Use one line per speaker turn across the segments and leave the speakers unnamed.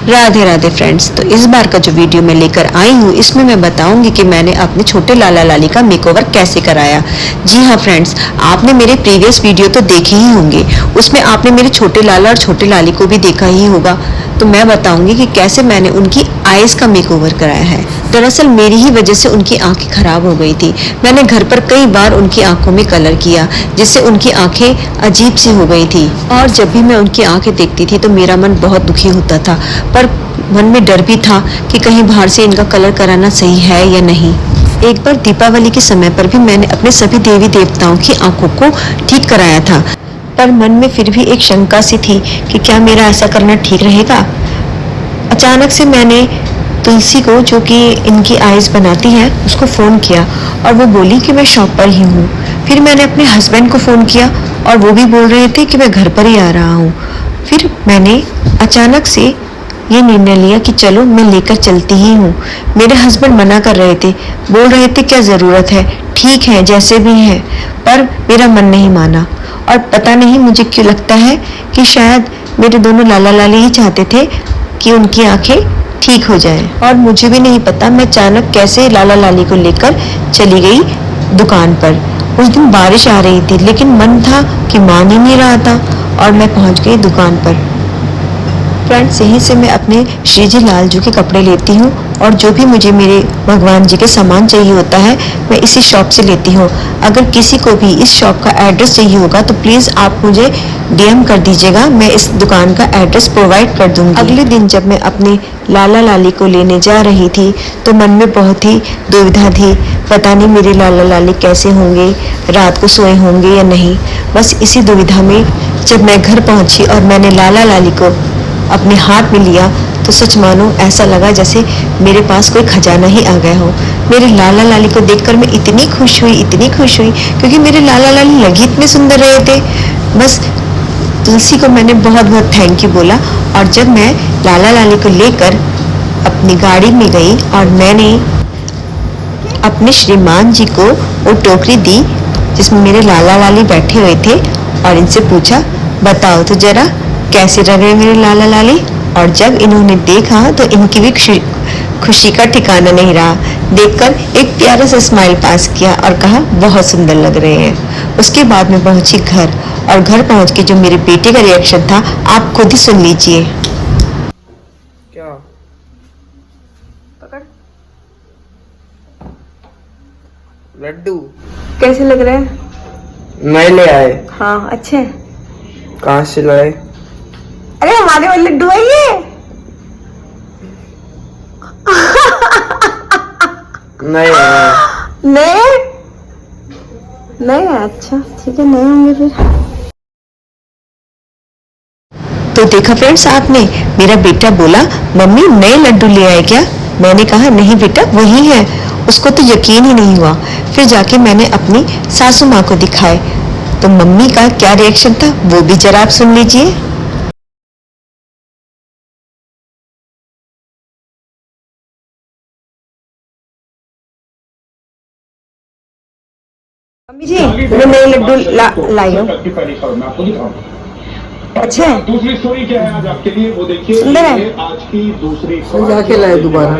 Radhe Radhe friends. तो इस बार का जो वीडियो मैं लेकर आई हूँ इसमें मैं बताऊंगी कि मैंने अपने छोटे लाला लाली का मेकओवर कैसे कराया। जी हाँ फ्रेंड्स, आपने मेरे प्रीवियस वीडियो तो देखे ही होंगे, उसमें आपने मेरे छोटे लाला और छोटे लाली को भी देखा ही होगा। तो मैं बताऊंगी कि कैसे मैंने उनकी आईज का मेकओवर कराया है। दरअसल मेरी ही वजह से उनकी आंखें खराब हो गई थी। मैंने घर पर कई बार उनकी आंखों में कलर किया जिससे उनकी आंखें अजीब सी हो गई थी, और जब भी मैं उनकी आंखें देखती थी तो मेरा मन बहुत दुखी होता था। पर मन में डर भी था कि कहीं बाहर से इनका कलर कराना सही है या नहीं। एक बार दीपावली के समय पर भी मैंने अपने सभी देवी देवताओं की आंखों को ठीक कराया था, पर मन में फिर भी एक शंका सी थी कि क्या मेरा ऐसा करना ठीक रहेगा। अचानक से मैंने तुलसी को, जो कि इनकी आईज बनाती है, उसको फ़ोन किया और वो बोली कि मैं शॉप पर ही हूँ। फिर मैंने अपने हस्बैंड को फ़ोन किया और वो भी बोल रहे थे कि मैं घर पर ही आ रहा हूँ। फिर मैंने अचानक से ये निर्णय लिया कि चलो मैं लेकर चलती ही हूँ। मेरे हस्बैंड मना कर रहे थे, बोल रहे थे क्या ज़रूरत है, ठीक है जैसे भी है, पर मेरा मन नहीं माना। और पता नहीं मुझे क्यों लगता है कि शायद मेरे दोनों लाला लाली ही चाहते थे कि उनकी आंखें ठीक हो जाएं। और मुझे भी नहीं पता मैं अचानक कैसे लाला लाली को लेकर चली गई दुकान पर। उस दिन बारिश आ रही थी लेकिन मन था कि मान ही नहीं रहा था, और मैं पहुंच गई दुकान पर। फ्रेंड्स, यहीं से मैं अपने श्री जी लाल जी के कपड़े लेती हूँ, और जो भी मुझे मेरे भगवान जी के सामान चाहिए होता है मैं इसी शॉप से लेती हूँ। अगर किसी को भी इस शॉप का एड्रेस चाहिए होगा तो प्लीज़ आप मुझे डीएम कर दीजिएगा, मैं इस दुकान का एड्रेस प्रोवाइड कर दूँगी। अगले दिन जब मैं अपने लाला लाली को लेने जा रही थी तो मन में बहुत ही दुविधा थी, पता नहीं मेरे लाला लाली कैसे होंगे, रात को सोए होंगे या नहीं। बस इसी दुविधा में जब मैं घर पहुँची और मैंने लाला लाली को अपने हाथ में लिया तो सच मानो ऐसा लगा जैसे मेरे पास कोई खजाना ही आ गया हो। मेरे लाला लाली को देखकर मैं इतनी खुश हुई, क्योंकि मेरे लाला लाली लगी इतने सुंदर रहे थे। बस तुलसी को मैंने बहुत बहुत थैंक यू बोला, और जब मैं लाला लाली को लेकर अपनी गाड़ी में गई और मैंने अपने श्रीमान जी को वो टोकरी दी जिसमें मेरे लाला लाली बैठे हुए थे, और इनसे पूछा बताओ तो जरा कैसे लग रहे मेरे लाला लाली। और जब इन्होंने देखा तो इनकी भी खुशी का ठिकाना नहीं रहा। देखकर एक प्यारा सा स्माइल पास किया और कहा बहुत सुंदर लग रहे हैं। उसके बाद मैं पहुंची घर, और घर पहुंच के जो मेरे बेटे का रिएक्शन था आप खुद ही सुन लीजिए।
क्या
पकड़।
लड्डू
कैसे लग रहे हैं?
मैं ले आए।
हाँ अच्छे।
कहाँ से लाए?
अरे हमारे वाले लड्डू है ये।
नहीं
नए नए, अच्छा ठीक है, नए होंगे फिर। तो देखा फ्रेंड्स आपने, मेरा बेटा बोला मम्मी नए लड्डू ले आए क्या? मैंने कहा नहीं बेटा वही है। उसको तो यकीन ही नहीं हुआ। फिर जाके मैंने अपनी सासू माँ को दिखाए तो मम्मी का क्या रिएक्शन था वो भी जरा आप सुन लीजिए। मम्मी जी मैं नए लड्डू लाई हूँ। अच्छा है,
दूसरी स्टोरी क्या है आज आपके लिए वो देखिए।
सुंदर है।
आज की दूसरी
सजा के लाए दोबारा,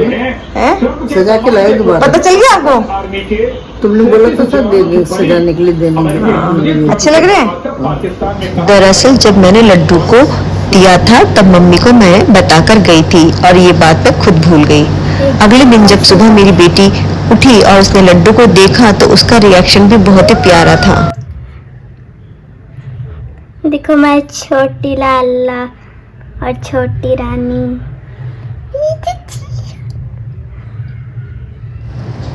है?
सजा के लाए दोबारा।
पता चल गया आपको?
आर्मी के
तुमने बोला तो सर दे सजाने के लिए देने के लिए।
अच्छे लग रहे हैं। दरअसल जब मैंने लड्डू को दिया था तब मम्मी को मैं बताकर गई थी, और ये बात मैं खुद भूल गई। अगले दिन जब सुबह मेरी बेटी उठी और उसने लड्डू को देखा तो उसका रिएक्शन भी बहुत ही प्यारा था।
देखो मैं छोटी लाला और छोटी रानी।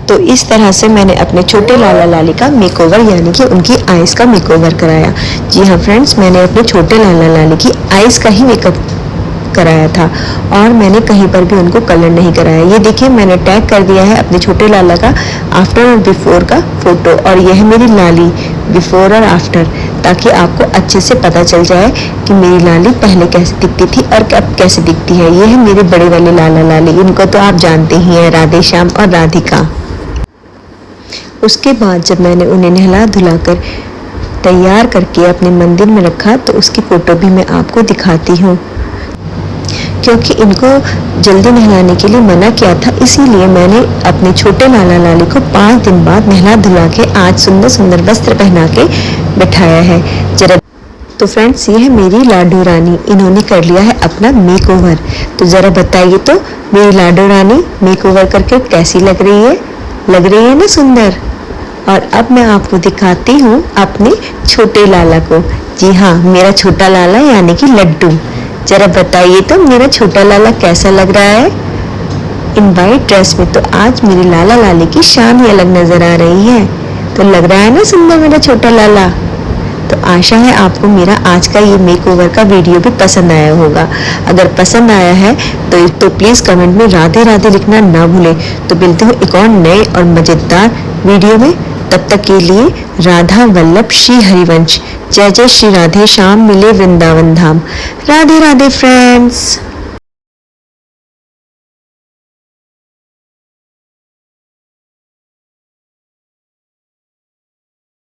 तो इस तरह से मैंने अपने छोटे लाला लाली का मेकओवर यानी कि उनकी आईज का मेकओवर कराया। जी हाँ फ्रेंड्स, मैंने अपने छोटे लाला लाली की आईज का ही मेकअप कराया था, और मैंने कहीं पर भी उनको कलर नहीं कराया। ये देखिए मैंने टैग कर दिया है अपने छोटे लाला का आफ्टर और बिफोर का फोटो, और यह है मेरी लाली बिफोर और आफ्टर, ताकि आपको अच्छे से पता चल जाए कि मेरी लाली पहले कैसे दिखती थी और अब कैसे दिखती है। ये है मेरे बड़े वाले लाला लाली, इनको तो आप जानते ही हैं, राधे श्याम और राधिका। उसके बाद जब मैंने उन्हें नहला धुलाकर तैयार करके अपने मंदिर में रखा तो उसकी फ़ोटो भी मैं आपको दिखाती हूँ। क्योंकि इनको जल्दी नहलाने के लिए मना किया था, इसीलिए मैंने अपने छोटे लाला लाली को 5 दिन बाद नहला धुला के आज सुंदर सुंदर वस्त्र पहना के बिठाया है। जरा तो फ्रेंड्स, ये है मेरी लाडो रानी, इन्होंने कर लिया है अपना मेकओवर। तो ज़रा बताइए तो मेरी लाडो रानी मेकओवर करके कैसी लग रही है? लग रही है ना सुंदर। और अब मैं आपको दिखाती हूँ अपने छोटे लाला को। जी हाँ, मेरा छोटा लाला यानी कि लड्डू। जरा बताइए तो मेरा छोटा लाला कैसा लग रहा है इन वाइट ड्रेस में। तो आज मेरी लाला लाली की शान ही अलग नजर आ रही है। तो लग रहा है ना सुंदर मेरा छोटा लाला। तो आशा है आपको मेरा आज का ये मेकओवर का वीडियो भी पसंद आया होगा। अगर पसंद आया है तो प्लीज़ कमेंट में राधे राधे लिखना ना भूलें। तो मिलते हो एक और नए और मज़ेदार वीडियो में। तब तक के लिए राधा वल्लभ श्री हरिवंश। जय जय श्री राधे श्याम मिले वृंदावन धाम। राधे राधे फ्रेंड्स।